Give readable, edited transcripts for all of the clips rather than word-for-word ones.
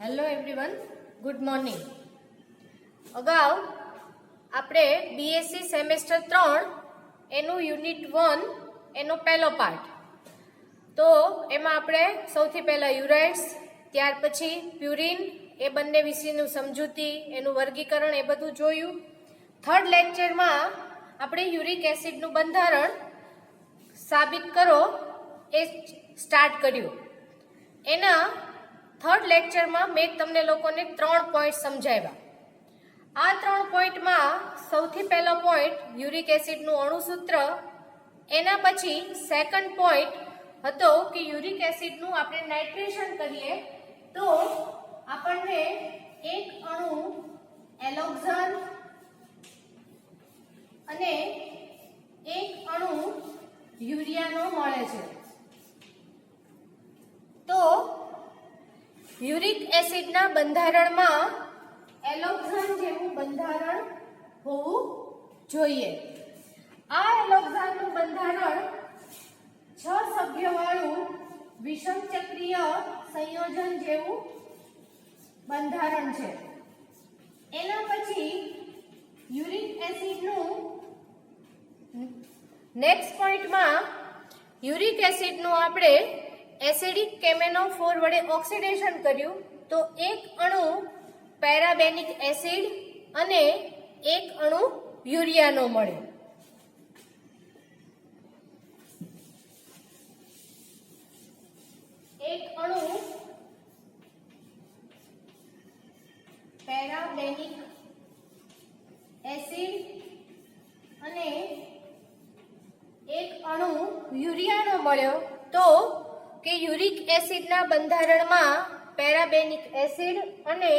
Hello everyone, good morning. અગાઉ આપણે BSc semester 3 એનું યુનિટ 1 એનો પહેલો પાર્ટ, તો એમાં આપણે સૌથી પહેલા યુરાઇડ્સ, ત્યાર પછી પ્યુરિન, એ બંને વિશેનું સમજૂતી, એનું વર્ગીકરણ એ બધું જોયું. થર્ડ લેક્ચરમાં આપણે યુરિક એસિડનું બંધારણ સાબિત કરો એ સ્ટાર્ટ કર્યું. એના થર્ડ લેક્ચરમાં મેં તમને લોકોને 3 પોઈન્ટ સમજાવ્યા. આ 3 પોઈન્ટમાં સૌથી પહેલો પોઈન્ટ યુરિક એસિડનું અણુસૂત્ર, એના પછી સેકન્ડ પોઈન્ટ હતો કે યુરિક એસિડનું આપણે નાઇટ્રેશન કરીએ તો આપણને એક અણુ એલોક્ઝાન અને એક અણુ યુરિયાનો મળે છે. તો યુરિક એસિડના બંધારણમાં એલોક્ઝાન જેવું બંધારણ હોવું જોઈએ. આ એલોક્ઝાનનું બંધારણ 6 સભ્યવાળું વિષમ ચક્રીય સંયોજન જેવું બંધારણ છે. એના પછી યુરિક એસિડનું નેક્સ્ટ પોઈન્ટમાં યુરિક એસિડનું આપણે એસિડિક કેમેનોફોર વડે ઓક્સિડેશન કર્યું તો એક અણુ પેરાબેનિક એસિડ અને એક અણુ યુરિયાનો મળ્યો. એક અણુ પેરાબેનિક એસિડ અને એક અણુ યુરિયાનો મળ્યો. તો કે યુરિક એસિડના બંધારણમાં પેરાબેનિક એસિડ અને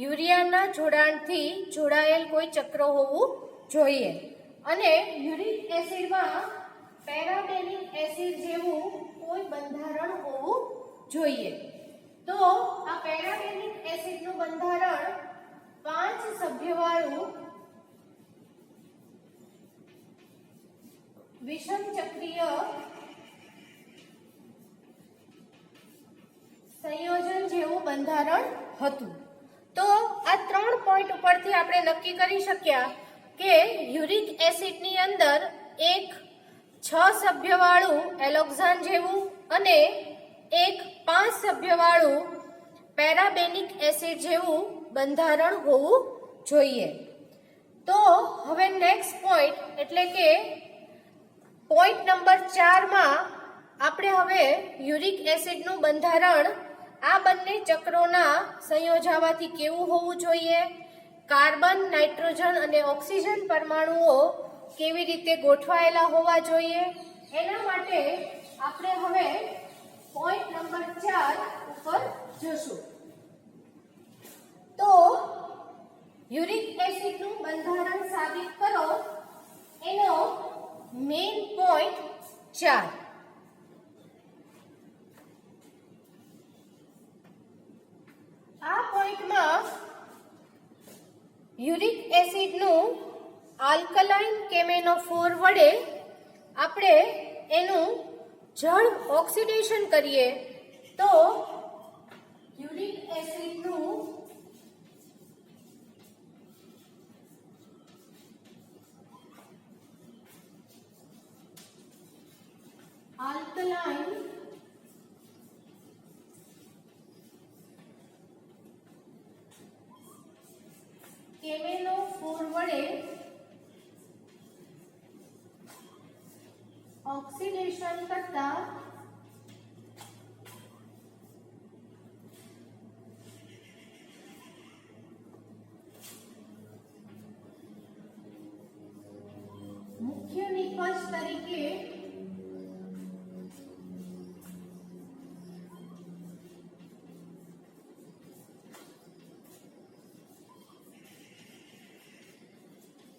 યુરિયાના જોડાણથી જોડાયેલ કોઈ ચક્ર હોવું જોઈએ અને યુરિક એસિડમાં પેરાબેનિક એસિડ જેવું કોઈ બંધારણ હોવું જોઈએ. તો આ પેરાબેનિક એસિડનું બંધારણ 5 સભ્યવાળું વિષમ ચક્રીય સંયોજન જેવું બંધારણ હતું. તો આ 3 પોઈન્ટ ઉપરથી આપણે નક્કી કરી શક્યા કે યુરિક એસિડની અંદર એક 6 સભ્યવાળું એલોક્ઝાન જેવું અને એક 5 સભ્યવાળું પેરાબેનિક એસિડ જેવું બંધારણ હોવું જોઈએ. તો હવે નેક્સ્ટ પોઈન્ટ એટલે કે પોઈન્ટ નંબર 4 માં આપણે હવે યુરિક એસિડનું બંધારણ આ બંને ચક્રોના સંયોજાવાથી કેવું હોવું જોઈએ, કાર્બન, નાઇટ્રોજન અને ઓક્સિજન પરમાણુઓ કેવી રીતે ગોઠવાયેલા હોવા જોઈએ, એના માટે આપણે હવે પોઈન્ટ નંબર 4 ઉપર જશું. તો યુરિક એસિડનું બંધારણ સાબિત કરો એનો મેઇન પોઈન્ટ 4. આ પોઈન્ટમાં યુરિક એસિડનું આલ્કલાઇન કેમેનોફોર વડે આપણે એનું જળ ઓક્સિડેશન કરીએ તો યુરિક એસિડનું આલ્કલાઇન કેમેનોફોર વડે ઓક્સિડેશન કરતા મુખ્ય નિપજ તરીકે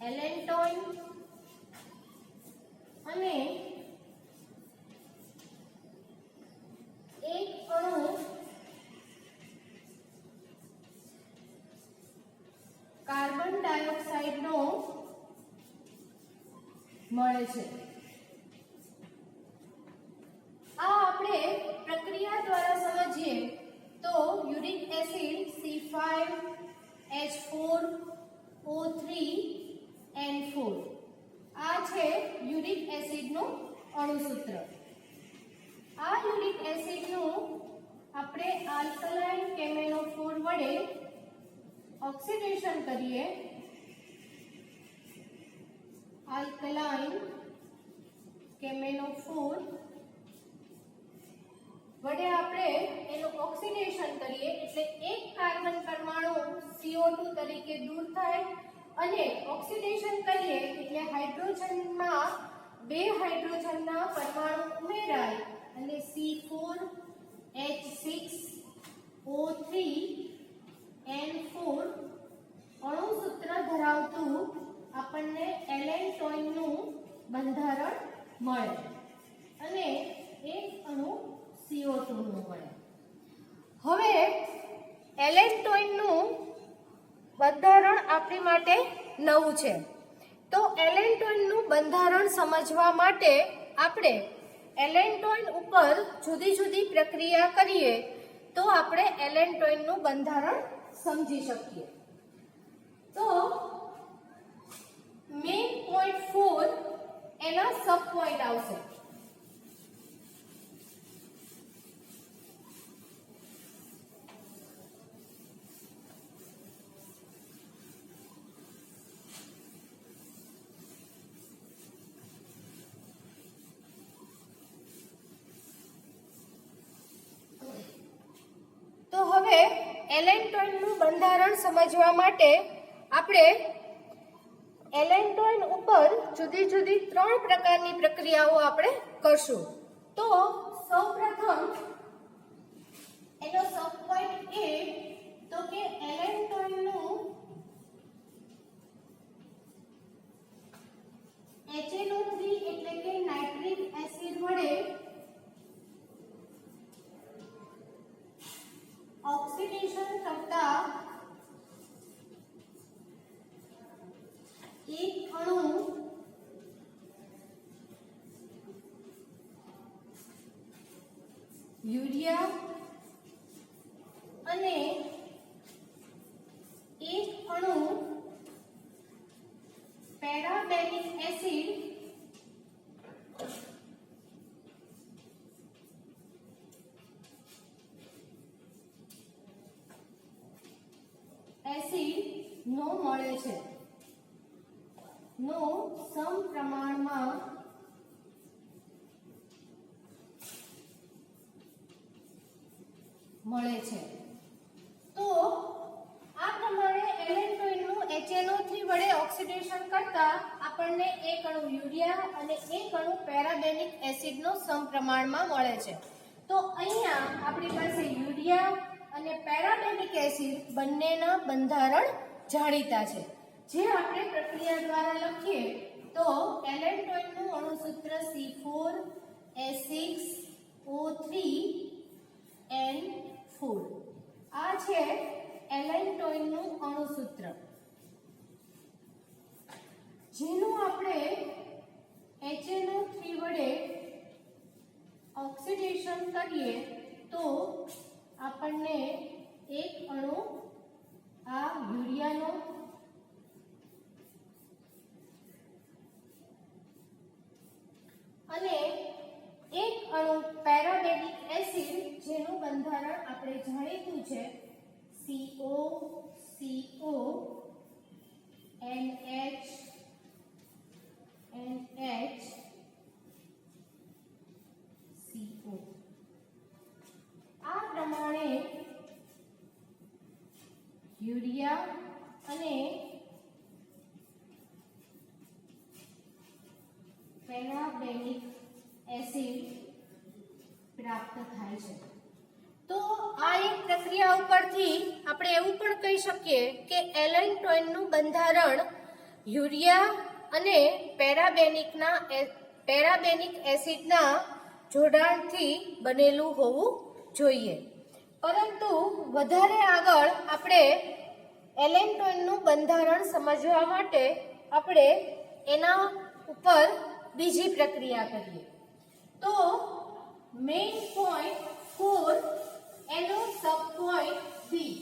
એલેન્ટોઇન અને એક અણુ કાર્બન ડાયોક્સાઇડનો મળે છે. આ આપણે પ્રક્રિયા દ્વારા સમજીએ તો યુરિક યુરિક એસિડ C5H4O3N4 આ છે યુરિક એસિડનું અણુસૂત્ર. આ યુરિક એસિડનું આપણે આલ્કલાઇન કેમેનોફોર વડે ઓક્સિડેશન કરીએ. આલ્કલાઇન કેમેનોફોર વડે આપણે એનું ઓક્સિડેશન કરીએ એટલે એક કાર્બન પરમાણુ CO2 તરીકે દૂર થાય અને ઓક્સિડેશન કરીએ એટલે હાઇડ્રોજનમાં બે હાઇડ્રોજનના પરમાણુ ઉમેરાય અને C4H6O3N4 અણુસૂત્ર ધરાવતું આપણને એલેન્ટોઇનનું બંધારણ મળે અને એક અણુ CO2 નું મળે. હવે એલેન્ટોઇનનું બંધારણ આપણી માટે નવું છે. તો એલેન્ટોઇનનું બંધારણ સમજવા માટે આપણે એલેન્ટોઇન ઉપર જુદી જુદી પ્રક્રિયા કરીએ તો આપણે એલેન્ટોઇનનું બંધારણ સમજી શકીએ. તો મેઇન પોઈન્ટ 4 એના સબ પોઈન્ટ આવશે. તો હવે એલેન્ટોઇનનું બંધારણ સમજવા માટે આપણે એલેન્ટોઇન ઉપર જુદી જુદી 3 પ્રકારની પ્રક્રિયાઓ આપણે કરશું. તો સૌપ્રથમ એનો સબ પોઈન્ટ એ તો કે એલેન્ટોઇનનું HNO3 એટલે કે નાઇટ્રિક એસિડ વડે ઓક્સિડેશન કરતા એક અણુ યુરિયા અને એક અણુ પેરાબેનિક એસિડ નો મળે છે. નો સમપ્રમાણમાં મળે છે. તો આ પ્રમાણે એલેન્ટોઇનનું HNO3 વડે ઓક્સિડેશન કરતા આપણને એક અણુ યુરિયા અને એક અણુ પેરાબેનિક એસિડનો સમપ્રમાણમાં મળે છે. તો અહીંયા આપણી પાસે યુરિયા અને પેરાબેનિક એસિડ બંનેના બંધારણ જાણીતા છે. જે આપણે પ્રક્રિયા દ્વારા લખીએ તો એલેન્ટોઇનનું અણુસૂત્ર C4H6O3N4 આ છે એલેન્ટોઇનનું અણુસૂત્ર, જેનું આપણે HNO3 વડે ઓક્સિડેશન કરીએ તો આપણને એક અણુ આ યુરિયાનો અને એક અણુ પેરાબેનિક એસિડ જેનું બંધારણ આપણે જાણીતું છે COCO NH CO. આ પ્રમાણે યુરિયા અને પેરાબેનિક એસિડ પ્રાપ્ત થાય છે. તો આ એક પ્રક્રિયા ઉપરથી આપણે એવું પણ કહી શકીએ કે એલેન્ટોઇનનું બંધારણ યુરિયા અને પેરાબેનિક એસિડના જોડાણથી બનેલું હોવું જોઈએ. પરંતુ વધારે આગળ આપણે એલેન્ટોઇનનું બંધારણ સમજવા માટે આપણે એના ઉપર બીજી પ્રક્રિયા કરીએ. તો મેઇન પોઈન્ટ 4 એનો સબ પોઈન્ટ બી.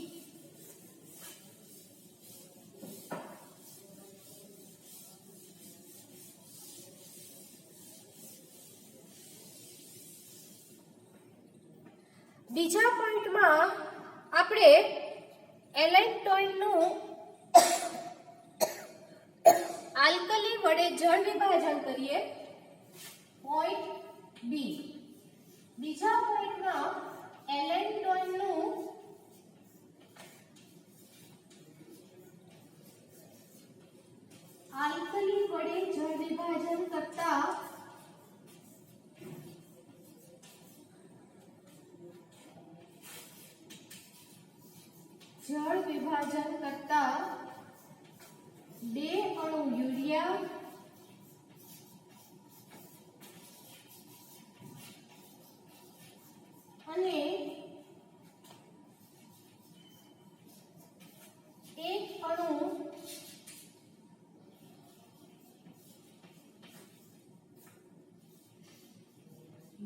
બીજા પોઈન્ટમાં આપણે એલેન્ટોઇનનું આલ્કલી વડે જળ વિભાજન કરીએ, પોઈન્ટ બી. બીજા પોઈન્ટમાં એલેન્ટોઇનનું આલ્કલી વડે જળ વિભાજન કરતા બે અણુ યુરિયા અને એક અણુ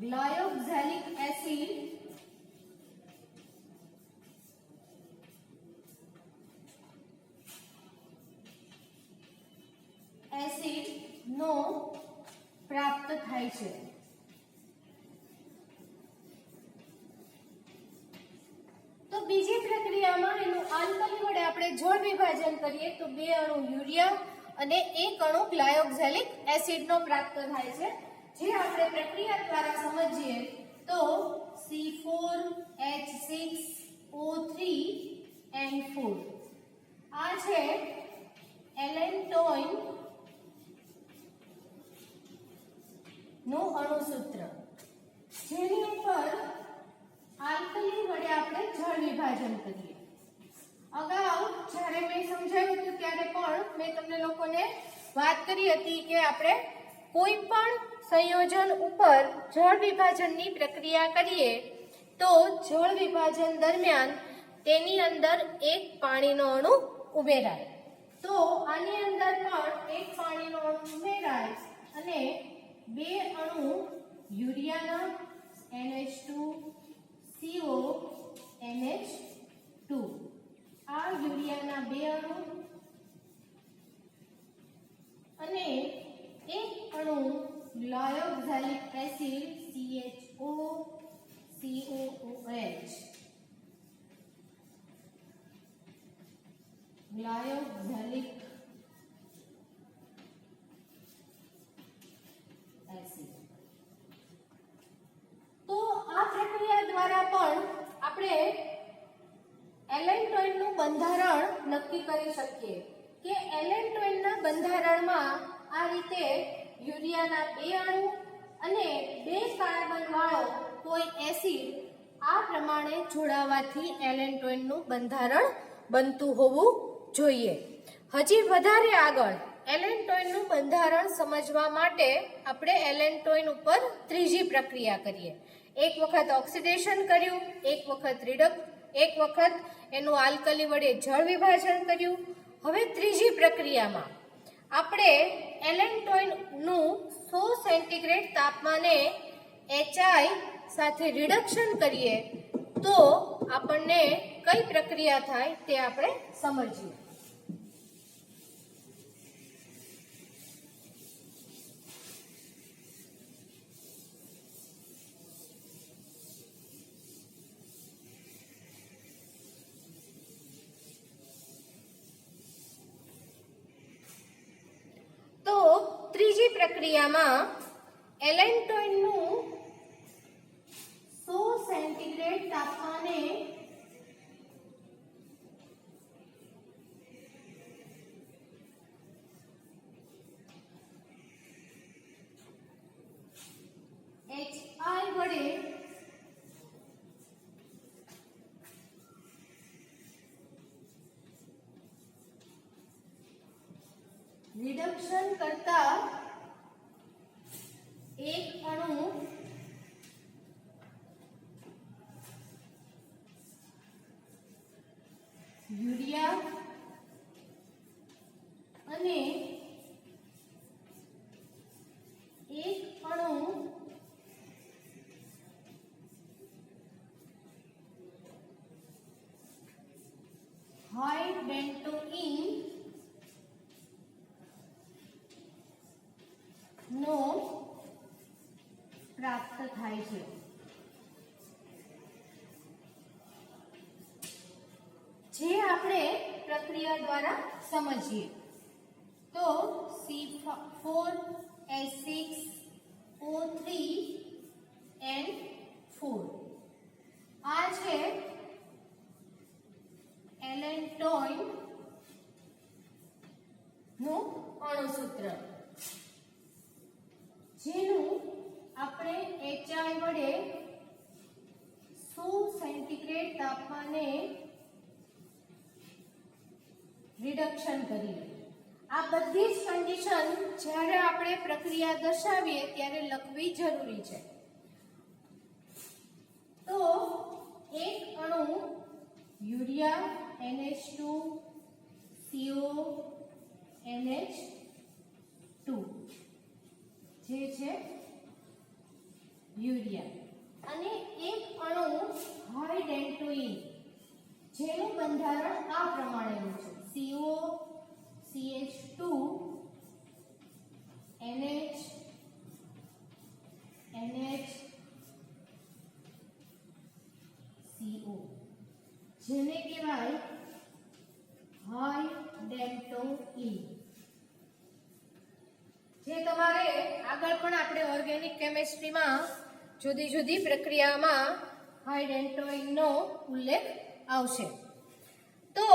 ગ્લાયોક્ઝેલિક એસિડ નો પ્રાપ્ત થાય છે. તો બીજી પ્રક્રિયામાં એનું આલ્કલી વડે આપણે જળ વિભાજન કરીએ તો બે અણુ યુરિયા અને એક અણુ ગ્લાયોક્ઝેલિક એસિડનો પ્રાપ્ત થાય છે. જે આપણે પ્રક્રિયા દ્વારા સમજીએ તો C4H6O3N4 આ છે એલેન્ટોઇન નું અણુસૂત્ર, જેની ઉપર આલ્કલી વડે આપણે જળ વિભાજન કરીએ. અગાઉ જ્યારે મેં સમજાવ્યું હતું ત્યારે પણ મેં તમને લોકોને વાત કરી હતી કે આપણે કોઈ પણ સંયોજન ઉપર જળ વિભાજનની પ્રક્રિયા કરીએ તો જળ વિભાજન દરમિયાન તેની અંદર એક પાણીનો અણુ ઉમેરાય. તો આની અંદર પણ એક પાણીનો અણુ ઉમેરાય અને બે અણુ યુરિયાના NH2CO NH2 આ યુરિયાના બે અણુ અને એક અણુ ગ્લાયોક્ઝેલિક એસિડ CHO ગ્લાયોક્ઝેલિક એસિડ. તો આ પ્રક્રિયા દ્વારા પણ આપણે એલેન્ટોઇનનું બંધારણ નક્કી કરી શકીએ કે એલેન્ટોઇનના બંધારણમાં આ રીતે યુરિયાના બે અણુ અને બે કાર્બન વાળો કોઈ એસિડ આ પ્રમાણે જોડાવાથી એલેન્ટોઇનનું બંધારણ બનતું હોવું જોઈએ. હજી વધારે આગળ એલેન્ટોઇનનું બંધારણ સમજવા માટે આપણે એલેન્ટોઇન ઉપર ત્રીજી પ્રક્રિયા કરીએ. એક વખત ઓક્સિડેશન કર્યું, એક વખત એનું આલ્કલી વડે જળ વિભાજન કર્યું. હવે ત્રીજી પ્રક્રિયામાં આપણે એલેન્ટોઇનનું 100 સેન્ટીગ્રેડ તાપમાને HI સાથે રિડક્શન કરીએ તો આપણને કઈ પ્રક્રિયા થાય તે આપણે સમજીએ. તો ત્રીજી પ્રક્રિયામાં એલેન્ટોઇનનું 100 સેન્ટીગ્રેડ તાપમાને HI વડે રિડક્શન કરતા એક અણુ યુરિયા અને એક અણુ હાઈ બેન્ટોઇન નો પ્રાપ્ત થાય છે. જે આપણે પ્રક્રિયા દ્વારા સમજીએ તો C4H6O3N4 આ છે એલેન્ટોઇન નું અણુસૂત્ર, જેનું આપણે HI વડે 100 સેન્ટીગ્રેડ તાપમાને રિડક્શન કરીએ. આ બધી જ કન્ડિશન જ્યારે આપણે પ્રક્રિયા દર્શાવીએ ત્યારે લખવી જરૂરી છે. તો એક અણુ યુરિયા NH2CONH2 જે છે યુરિયા, અને એક અણુ હાઈ ડેન્ટોઇન જેનું બંધારણ આ પ્રમાણેનું છે COCH2 NH CO, જેને કહેવાય હાઈ ડેન્ટોઇન. જે તમારે આગળ પણ આપણે ઓર્ગેનિક કેમિસ્ટ્રીમાં જુદી જુદી પ્રક્રિયામાં હાઈ ડેન્ટોઇનનો ઉલ્લેખ આવશે. તો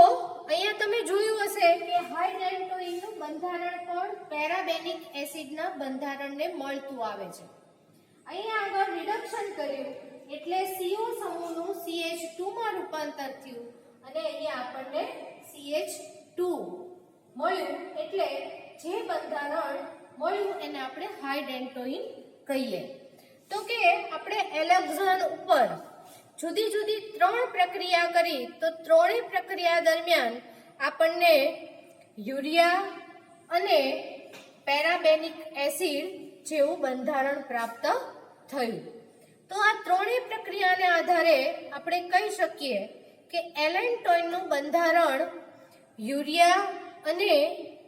અહીંયા તમે જોયું હશે કે હાઈ ડેન્ટોઇનનું બંધારણ પણ પેરાબેનિક એસિડના બંધારણને મળતું આવે છે. અહીંયા આગળ રિડક્શન કર્યું એટલે CO સમૂહનું CH2 માં રૂપાંતર થયું અને અહીંયા આપણને CH2 મળ્યું, એટલે જે બંધારણ મળ્યું એને આપણે હાઈ ડેન્ટોઇન કહીએ. તો કે આપણે એલેક્ઝાન ઉપર જુદી જુદી 3 પ્રક્રિયા કરી તો ત્રણેય પ્રક્રિયા દરમિયાન આપણને યુરિયા અને પેરાબેનિક એસિડ જેવું બંધારણ પ્રાપ્ત થયું. તો આ ત્રણેય પ્રક્રિયાને આધારે આપણે કહી શકીએ કે એલેન્ટોઇનનું બંધારણ યુરિયા અને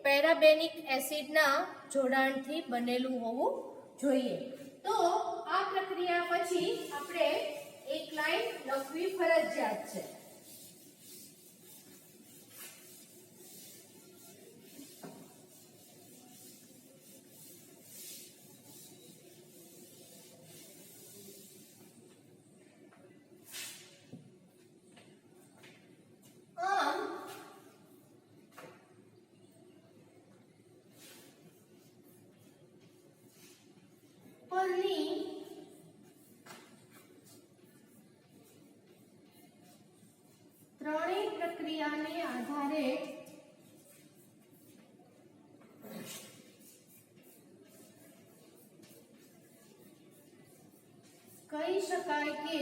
પેરાબેનિક એસિડના જોડાણથી બનેલું હોવું જોઈએ. તો આ પ્રક્રિયા પછી આપણે એક લાઈન લખવી ફરજિયાત છે. ત્રણેય પ્રક્રિયાને આધારે કહી શકાય કે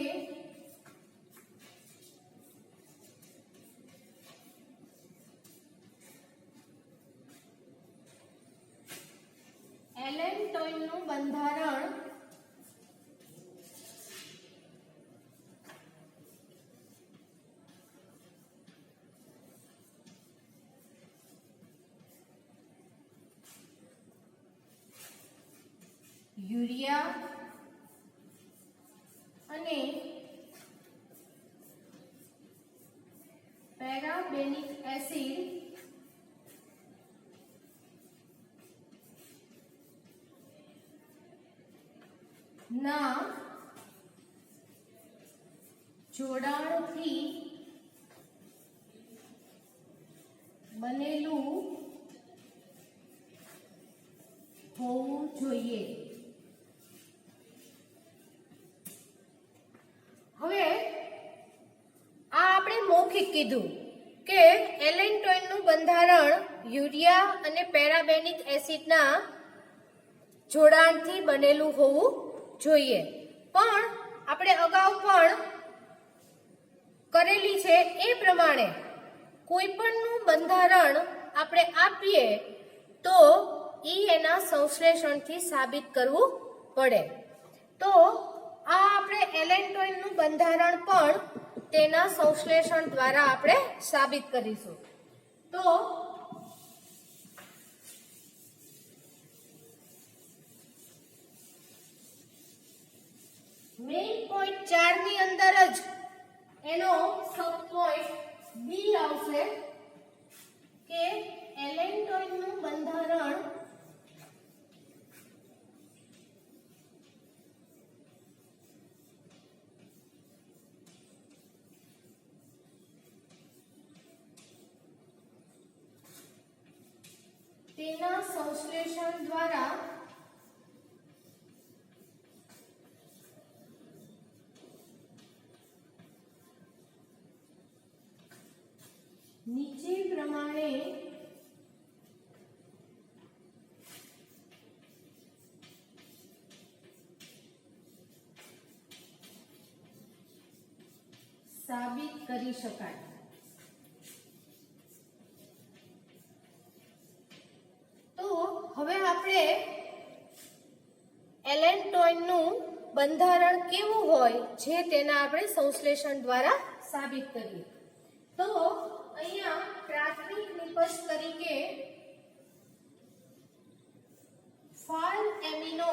એલેન્ટોઇનનું બંધારણ યુરિયા અને પેરાબેનિક એસિડ ના જોડાણથી બનેલું હોવું જોઈએ. હવે આ આપણે મૌખિક કીધું કે એલેન્ટોઇનનું બંધારણ યુરિયા અને પેરાબેનિક એસિડના જોડાણથી બનેલું હોવું જોઈએ, પણ આપણે અગાઉ પણ કરેલી છે એ પ્રમાણે કોઈ પણનું બંધારણ આપણે આપીએ તો એના સંશ્લેષણથી સાબિત કરવું પડે. તો આ આપણે એલેન્ટોઇનનું બંધારણ પણ તેના સંશ્લેષણ દ્વારા આપણે સાબિત કરીશું. તો મેઇન પોઈન્ટ 4 ની અંદર જ એનો સબ પોઈન્ટ બી આવશે કે એલેન્ટોઇન નું બંધારણ તેના સંશ્લેષણ દ્વારા નીચે પ્રમાણે સાબિત કરી શકાય. તો હવે આપણે એલેન્ટોઇન નું બંધારણ કેવું હોય છે તેના આપણે સંશ્લેષણ દ્વારા સાબિત કરીએ. તો અહીંયા પ્રાથમિક નિષ્કર્ષ તરીકે 5 એમિનો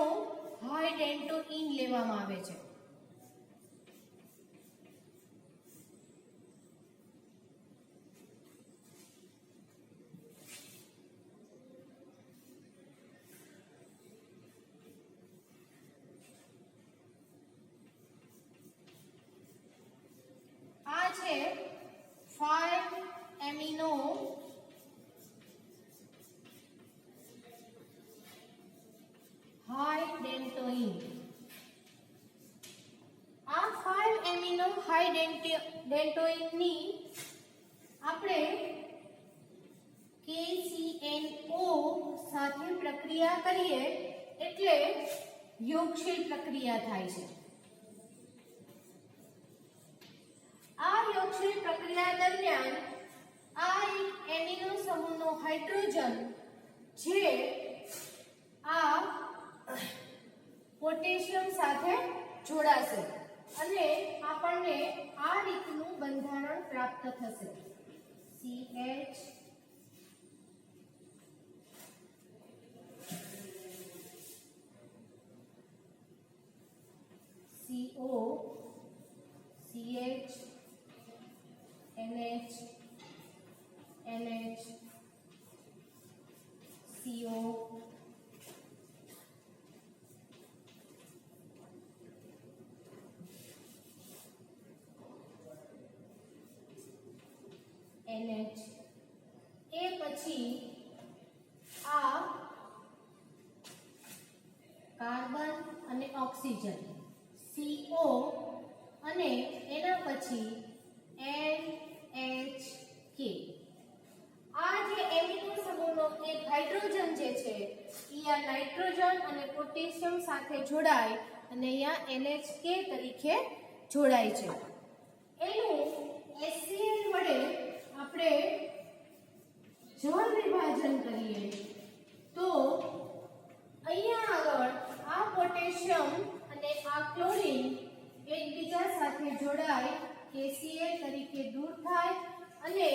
હાઇડેન્ટોઇન લેવામાં આવે છે. આ છે 5 એમિનો હાઇડેન્ટોઇન. આ 5 એમિનો હાઇડેન્ટોઇન ની આપણે KCNO સાથે પ્રક્રિયા કરીએ એટલે યોગશીલ પ્રક્રિયા થાય છે. આ યોગશીલ પ્રક્રિયા દરમિયાન આ એક એમિનો સમૂહનો હાઇડ્રોજન જે આ પોટેશિયમ સાથે જોડાશે અને આપણને આ રીતનું બંધારણ પ્રાપ્ત થશે. CH CO CH NH NH CO NH એ પછી આ કાર્બન અને ઓક્સિજન CO અને એના પછી NHK. આ જે એમિનો સમૂહનો એક હાઇડ્રોજન જે છે એ આ નાઇટ્રોજન અને પોટેશિયમ સાથે જોડાય અને અહીંયા NHK તરીકે જોડાય છે. એનું HCl વડે આપણે જળ વિભાજન કરીએ તો અહીંયા આગળ આ પોટેશિયમ અને આ ક્લોરીન એકબીજા સાથે જોડાય KCl તરીકે દૂર થાય અને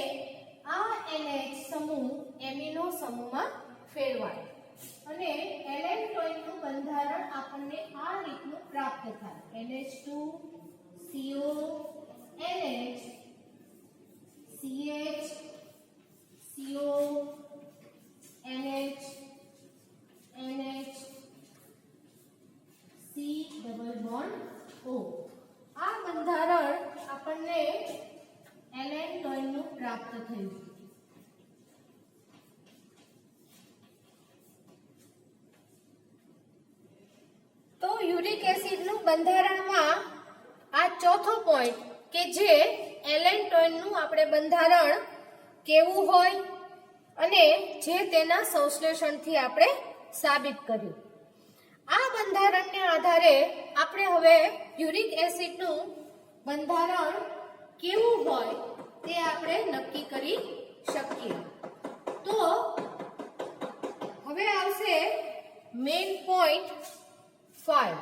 આ NH સમૂહ એમિનો સમૂહમાં ફેરવાય અને એલેન્ટોઇનનું બંધારણ આપણને આ રીતનું પ્રાપ્ત થાય. NH2 CO NH CH CO NH NH C double bond O. આ બંધારણ આપણને એલેન્ટોઇનનું પ્રાપ્ત થયું. તો યુરિક એસિડનું બંધારણમાં આ ચોથો પોઈન્ટ કે જે એલેન્ટોઇનનું આપણે બંધારણ કેવું હોય અને જે તેના સંશ્લેષણથી આપણે સાબિત કર્યું. આ બંધારણને આધારે આપણે હવે યુરિક એસિડનું બંધારણ કેવું હોય તે આપણે નક્કી કરી શકીએ. તો હવે આવશે મેઇન પોઈન્ટ 5.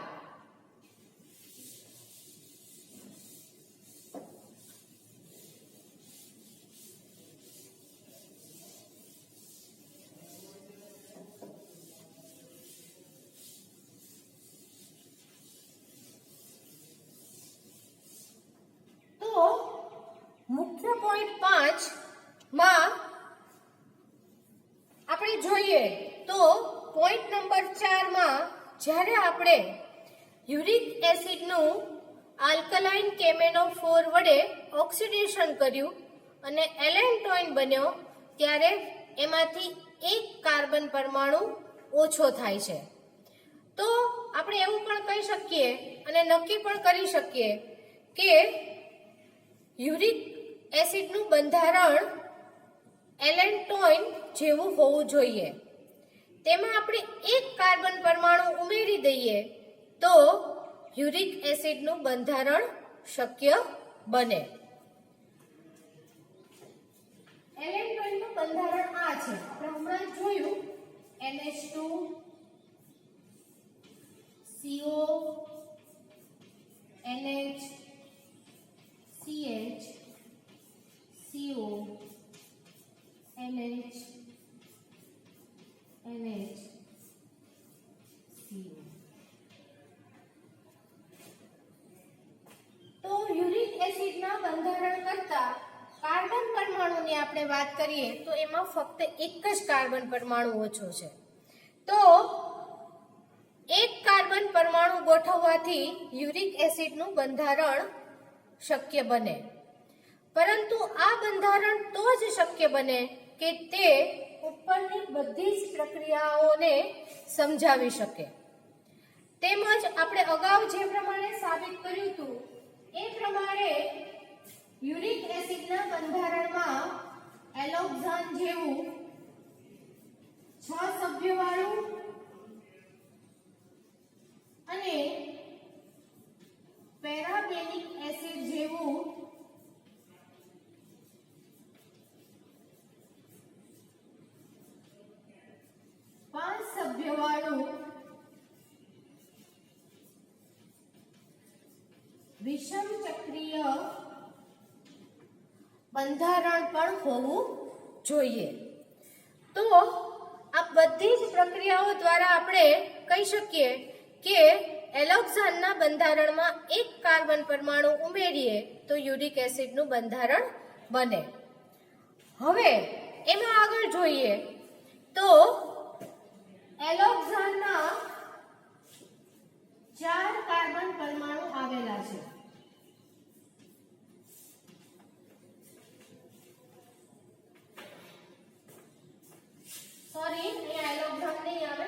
મુખ્ય પોઈન્ટ 5 માં આપણે જોઈએ તો પોઈન્ટ નંબર 4 માં જ્યારે આપણે યુરિક એસિડનું આલ્કલાઇન કેમેનો4 વડે ઓક્સિડેશન કર્યું અને એલેન્ટોઇન બન્યો ત્યારે એમાંથી એક કાર્બન પરમાણુ ઓછો થાય છે. તો આપણે એવું પણ કહી શકીએ અને નક્કી પણ કરી શકીએ કે યુરિક એસિડનું બંધારણ એલેન્ટોઇન જેવું હોવું જોઈએ. તેમાં આપણે એક કાર્બન પરમાણુ ઉમેરી દઈએ તો યુરિક એસિડનું બંધારણ શક્ય બને. એલેન્ટોઇનનું બંધારણ આ છે, આપણે હમણાં જોયું NH2 CO NH CH CO NH NH CO. તો યુરિક એસિડના બંધારણ કરતા કાર્બન પરમાણુની આપણે વાત કરીએ તો એમાં ફક્ત એક જ કાર્બન પરમાણુ ઓછો છે. તો એક કાર્બન પરમાણુ ગોઠવવાથી યુરિક એસિડનું બંધારણ શક્ય બને. પરંતુ આ બંધારણ તો જ શક્ય બને કે તે ઉપરની બધી જ પ્રક્રિયાઓને સમજાવી શકે. તેમજ આપણે અગાઉ જે પ્રમાણે સાબિત કર્યું હતું એ પ્રમાણે યુરિક એસિડના બંધારણમાં એલોક્ઝાન જેવું 6 સભ્યવાળું અને પેરાબેનિક એસિડ જેવું 5 સભ્યવાળું વિષમ ચક્રીય બંધારણ પણ હોવું જોઈએ. તો આ બધી જ પ્રક્રિયાઓ દ્વારા આપણે કહી શકીએ કે એલોક્ઝાનના બંધારણમાં એક કાર્બન પરમાણુ ઉમેરીએ તો યુરિક એસિડનું બંધારણ બને. હવે એમાં આગળ જોઈએ તો એલોક્ઝાનના 4 કાર્બન પરમાણુ આવેલા છે. સોરી, અહીંયા એલોક્ઝાન નહીં આવે,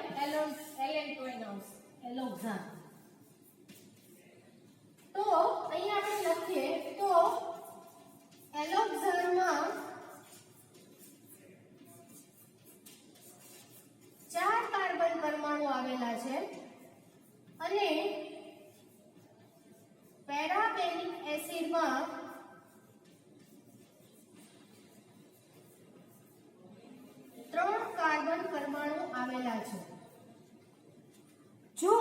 એલેન્ટોઇન આવશે. એલોક્ઝાન. તો અહીંયા આપણે લખીએ તો એલોક્ઝાનમાં 4 કાર્બન પરમાણુ આવેલા છે અને પેરાબેનિક એસિડમાં 3 કાર્બન પરમાણુ આવેલા છે. જો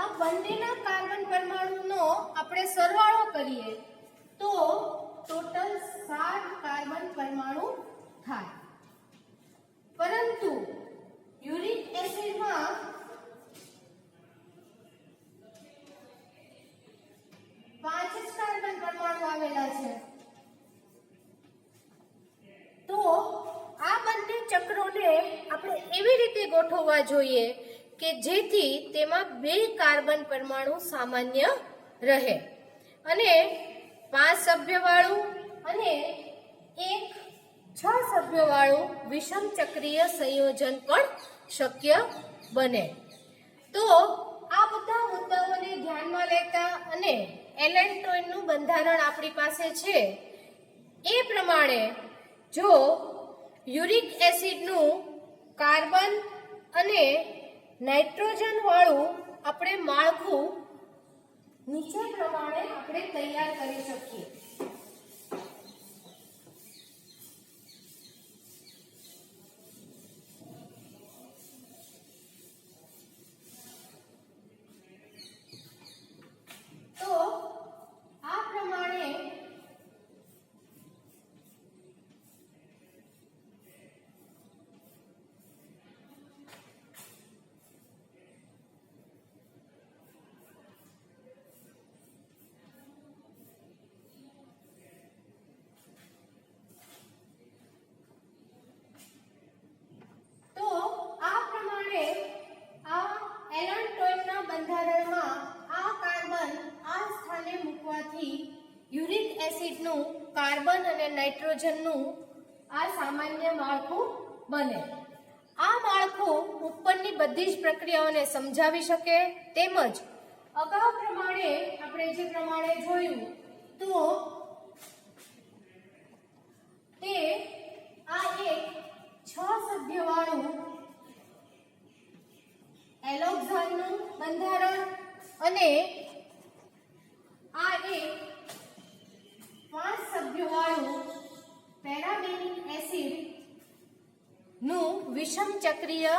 આ બંનેના કાર્બન પરમાણુનો આપણે સરવાળો કરીએ તો ટોટલ 7 કાર્બન પરમાણુ થાય. પરંતુ યુરિક એસિડમાં 5 જ કાર્બન પરમાણુ આવેલા છે. તો આ બંને ચક્રોને આપણે એવી રીતે ગોઠવવા જોઈએ કે જેથી તેમાં 2 કાર્બન પરમાણુ સામાન્ય રહે અને 5 સભ્યવાળું અને એક 6 સભ્યવાળું વિષમ ચક્રીય સંયોજન પણ શક્ય બને. તો આ બધા મુદ્દાઓને ધ્યાનમાં લેતા અને એલેન્ટોઇનનું બંધારણ આપણી પાસે છે એ પ્રમાણે જો યુરિક એસિડનું કાર્બન અને નાઇટ્રોજન વાળું આપણે માળખું નીચે પ્રમાણે આપણે તૈયાર કરી શકીએ. તો આ પ્રમાણે કાર્બન અને નાઇટ્રોજનનું આ સામાન્ય માળખું બને. આ માળખું ઉપરની બધી જ પ્રક્રિયાઓને સમજાવી શકે, તેમજ અગાઉ પ્રમાણે આપણે જે પ્રમાણે જોયું તો તે આ એક 6 સભ્યવાળું એલોક્સાનનું બંધારણ અને આ એક 5 સભ્યવાળું પેરાબેનિક એસિડ નું વિષમ ચક્રીય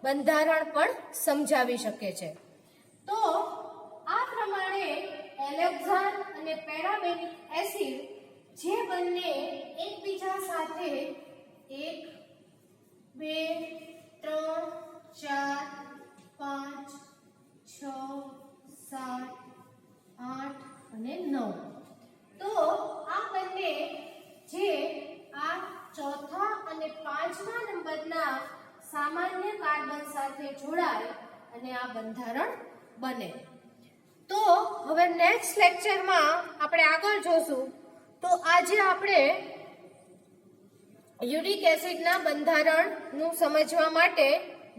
બંધારણ પણ સમજાવી શકે છે. તો આ પ્રમાણે એલોક્સાન અને પેરાબેનિક એસિડ જે બંને એકબીજા સાથે 1 2 3 4 5 6 7 8 અને 9, તો આ બંને જે આ ચોથા અને 5મા નંબરના સામાન્ય કાર્બન સાથે જોડાય અને આ બંધારણ બને. તો હવે નેક્સ્ટ લેક્ચરમાં આપણે આગળ જોશું. તો આજે આપણે યુરિક એસિડના બંધારણનું સમજવા માટે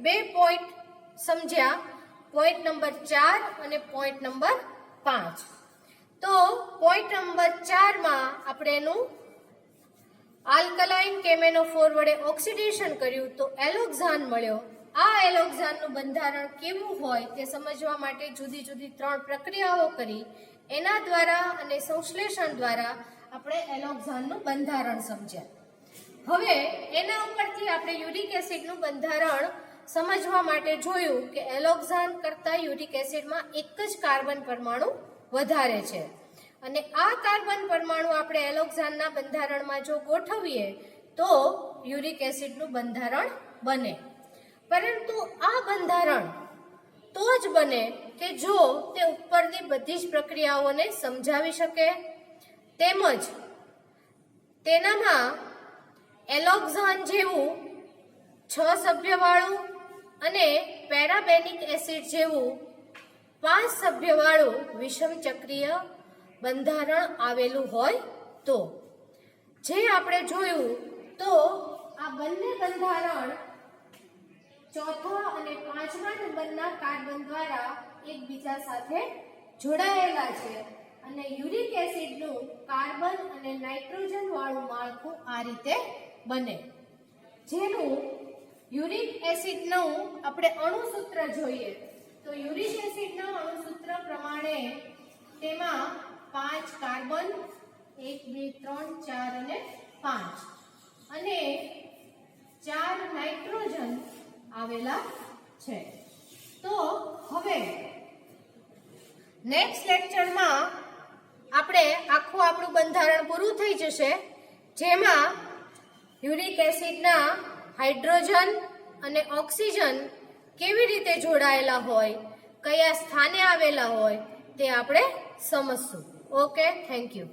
2 પોઈન્ટ સમજ્યા, પોઈન્ટ નંબર 4 અને પોઈન્ટ નંબર 5. તો પોઈન્ટ નંબર 4માં આપણે એનું આલ્કલાઇન કેમેનોફોર વડે ઓક્સિડેશન કર્યું તો એલોક્સાન મળ્યો. આ એલોક્સાનનું બંધારણ કેવું હોય તે સમજવા માટે જુદી જુદી 3 પ્રક્રિયાઓ કરી, એના દ્વારા અને સંશ્લેષણ દ્વારા આપણે એલોક્સાનનું બંધારણ સમજ્યા. હવે એના ઉપરથી આપણે યુરિક એસિડનું બંધારણ સમજવા માટે જોયું કે એલોક્સાન કરતાં યુરિક એસિડમાં એક જ કાર્બન પરમાણુ વધારે છે અને આ કાર્બન પરમાણુ આપણે એલોક્સાનના બંધારણમાં જો ગોઠવીએ તો યુરિક એસિડનું બંધારણ બને. પરંતુ આ બંધારણ તો જ બને કે જો તે ઉપરની બધી જ પ્રક્રિયાઓને સમજાવી શકે, તેમજ તેનામાં એલોક્સાન જેવું 6 સભ્યવાળું અને પેરાબેનિક એસિડ જેવું 5 સભ્યવાળું વિષમ ચક્રીય બંધારણ આવેલું હોય તો. જે આપણે જોયું તો આ બંને બંધારણ ચોથા અને 5મા નંબરના કાર્બન દ્વારા એકબીજા સાથે જોડાયેલા છે અને યુરિક એસિડનું કાર્બન અને નાઇટ્રોજન વાળું માળખું આ રીતે બને. જેનું યુરિક એસિડનું આપણે અણુસૂત્ર જોઈએ તો યુરિક એસિડના અણુસૂત્ર પ્રમાણે તેમાં 5 કાર્બન 1 2 3 4 અને 5 અને 4 નાઇટ્રોજન આવેલા છે. તો હવે નેક્સ્ટ લેક્ચરમાં આપણે આખું આપણું બંધારણ પૂરું થઈ જશે, જેમાં યુરિક એસિડના હાઇડ્રોજન અને ઓક્સિજન કેવી રીતે જોડાયેલા હોય, કયા સ્થાને આવેલા હોય તે આપણે સમજશું. Okay, thank you.